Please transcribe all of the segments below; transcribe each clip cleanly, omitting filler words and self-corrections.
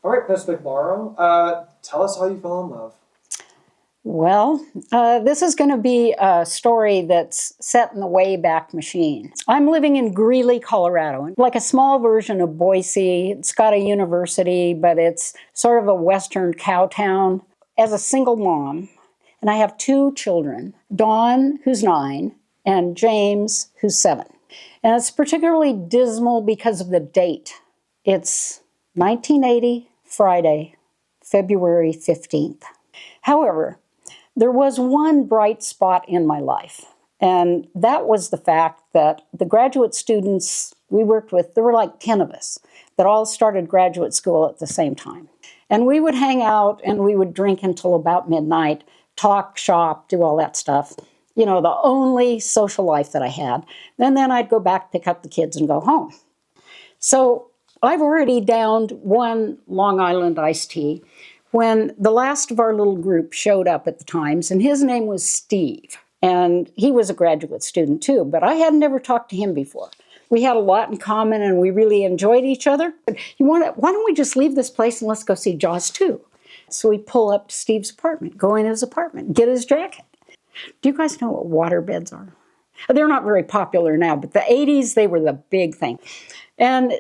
All right, Miss McMorrow, tell us how you fell in love. Well, this is going to be a story that's set in the Wayback Machine. I'm living in Greeley, Colorado, like a small version of Boise. It's got a university, but it's sort of a western cow town. As a single mom, and I have two children, Dawn, who's 9, and James, who's 7. And it's particularly dismal because of the date. It's 1980, Friday, February 15th. However, there was one bright spot in my life, and that was the fact that the graduate students we worked with, there were like 10 of us that all started graduate school at the same time. And we would hang out and we would drink until about midnight, talk, shop, do all that stuff. You know, the only social life that I had. And then I'd go back, pick up the kids, and go home. So I've already downed one Long Island iced tea when the last of our little group showed up at the Times, and his name was Steve. And he was a graduate student too, but I had never talked to him before. We had a lot in common and we really enjoyed each other. Why don't we just leave this place and let's go see Jaws 2? So we pull up to Steve's apartment, go in his apartment, get his jacket. Do you guys know what water beds are? They're not very popular now, but the 80s, they were the big thing. And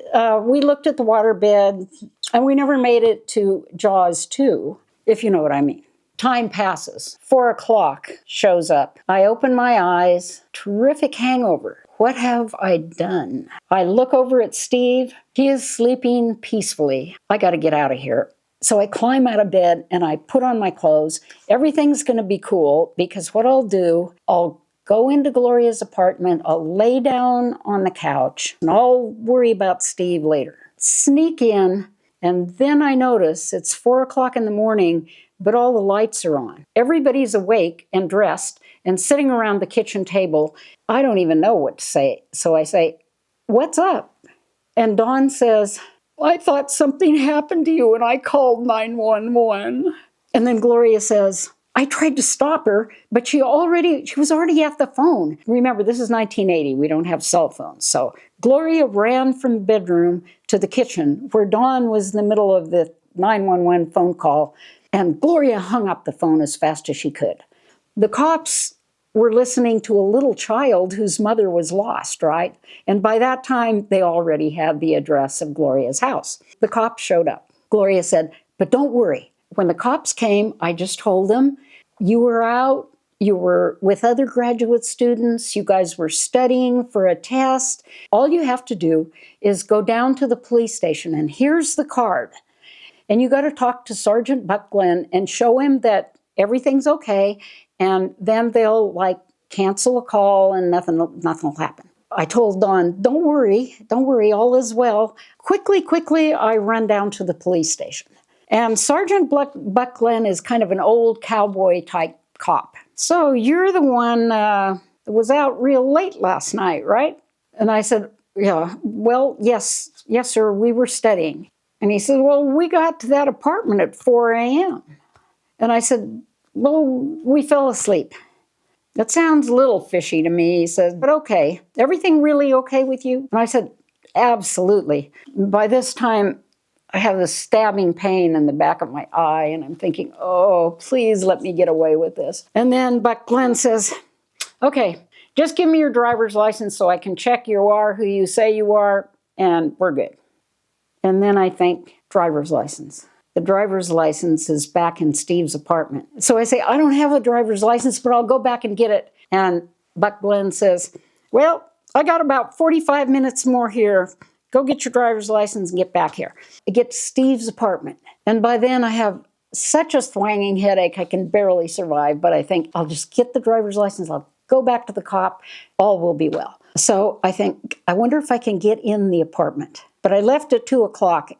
we looked at the water bed, and we never made it to Jaws 2, if you know what I mean. Time passes. 4 o'clock shows up. I open my eyes. Terrific hangover. What have I done? I look over at Steve. He is sleeping peacefully. I got to get out of here. So I climb out of bed, and I put on my clothes. Everything's going to be cool, because what I'll do, I'll go into Gloria's apartment, I'll lay down on the couch, and I'll worry about Steve later. Sneak in, and then I notice it's 4 o'clock in the morning, but all the lights are on. Everybody's awake and dressed and sitting around the kitchen table. I don't even know what to say. So I say, "What's up?" And Dawn says, "I thought something happened to you and I called 911. And then Gloria says, "I tried to stop her, but she was already at the phone." Remember, this is 1980. We don't have cell phones. So Gloria ran from the bedroom to the kitchen where Dawn was in the middle of the 911 phone call, and Gloria hung up the phone as fast as she could. The cops were listening to a little child whose mother was lost, right? And by that time, they already had the address of Gloria's house. The cops showed up. Gloria said, "But don't worry. When the cops came, I just told them, you were out, you were with other graduate students, you guys were studying for a test. All you have to do is go down to the police station, and here's the card. And you got to talk to Sergeant Buck Glenn and show him that everything's okay, and then they'll cancel a call and nothing will happen." I told Dawn, don't worry, all is well. Quickly, I run down to the police station. And Sergeant Buck Glenn is kind of an old cowboy type cop. "So you're the one that was out real late last night, right?" And I said, "Yeah, well, yes, sir, we were studying." And he said, "Well, we got to that apartment at 4 a.m. And I said, "Well, we fell asleep." "That sounds a little fishy to me," he says, "but okay. Everything really okay with you?" And I said, "Absolutely." By this time, I have this stabbing pain in the back of my eye, and I'm thinking, oh, please let me get away with this. And then Buck Glenn says, "Okay, just give me your driver's license so I can check you are who you say you are, and we're good." And then I think, driver's license. The driver's license is back in Steve's apartment. So I say, "I don't have a driver's license, but I'll go back and get it." And Buck Glenn says, "Well, I got about 45 minutes more here. Go get your driver's license and get back here." I get to Steve's apartment. And by then I have such a thwanging headache, I can barely survive. But I think I'll just get the driver's license. I'll go back to the cop. All will be well. So I think, I wonder if I can get in the apartment. But I left at 2 o'clock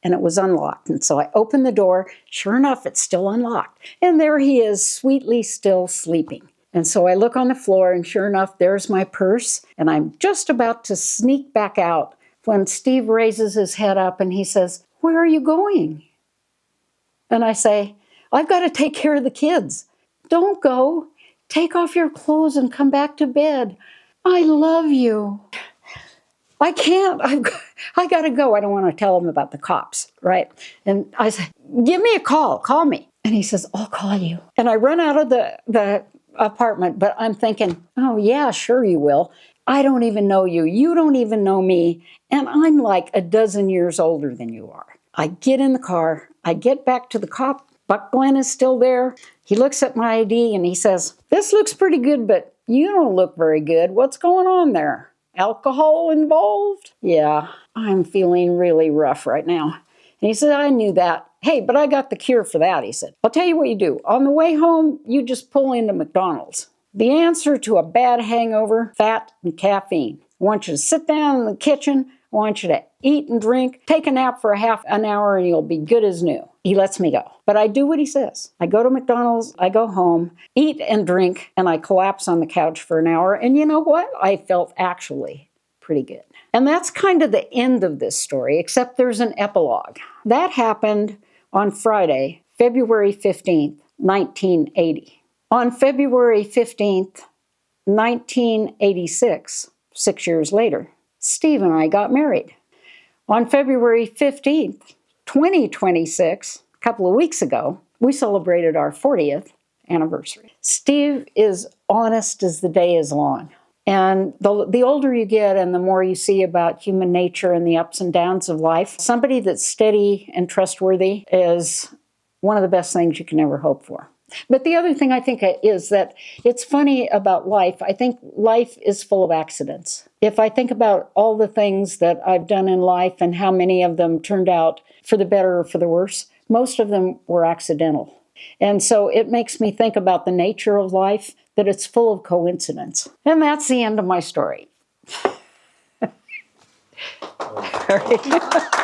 and it was unlocked. And so I opened the door. Sure enough, it's still unlocked. And there he is, sweetly still sleeping. And so I look on the floor, and sure enough, there's my purse. And I'm just about to sneak back out when Steve raises his head up and he says, "Where are you going?" And I say, "I've got to take care of the kids." "Don't go. Take off your clothes and come back to bed. I love you." I can't. I got to go. I don't want to tell him about the cops, right? And I said, give me a call. Call me. And he says, I'll call you. And I run out of the apartment, but I'm thinking, oh, yeah, sure you will. I don't even know you. You don't even know me. And I'm like a dozen years older than you are. I get in the car. I get back to the cop. Buck Glenn is still there. He looks at my ID and he says, this looks pretty good, but you don't look very good. What's going on there? Alcohol involved? Yeah, I'm feeling really rough right now. And he said, I knew that. Hey, but I got the cure for that, he said. I'll tell you what you do. On the way home, you just pull into McDonald's. The answer to a bad hangover, fat and caffeine. I want you to sit down in the kitchen. I want you to eat and drink. Take a nap for a half an hour and you'll be good as new. He lets me go. But I do what he says. I go to McDonald's, I go home, eat and drink, and I collapse on the couch for an hour. And you know what? I felt actually pretty good. And that's kind of the end of this story, except there's an epilogue. That happened on Friday, February 15th, 1980. On February 15th, 1986, 6 years later, Steve and I got married. On February 15th, 2026, a couple of weeks ago, we celebrated our 40th anniversary. Steve is honest as the day is long. And the older you get and the more you see about human nature and the ups and downs of life, somebody that's steady and trustworthy is one of the best things you can ever hope for. But the other thing I think is that it's funny about life. I think life is full of accidents. If I think about all the things that I've done in life and how many of them turned out for the better or for the worse, most of them were accidental. And so it makes me think about the nature of life, that it's full of coincidence. And that's the end of my story. All right.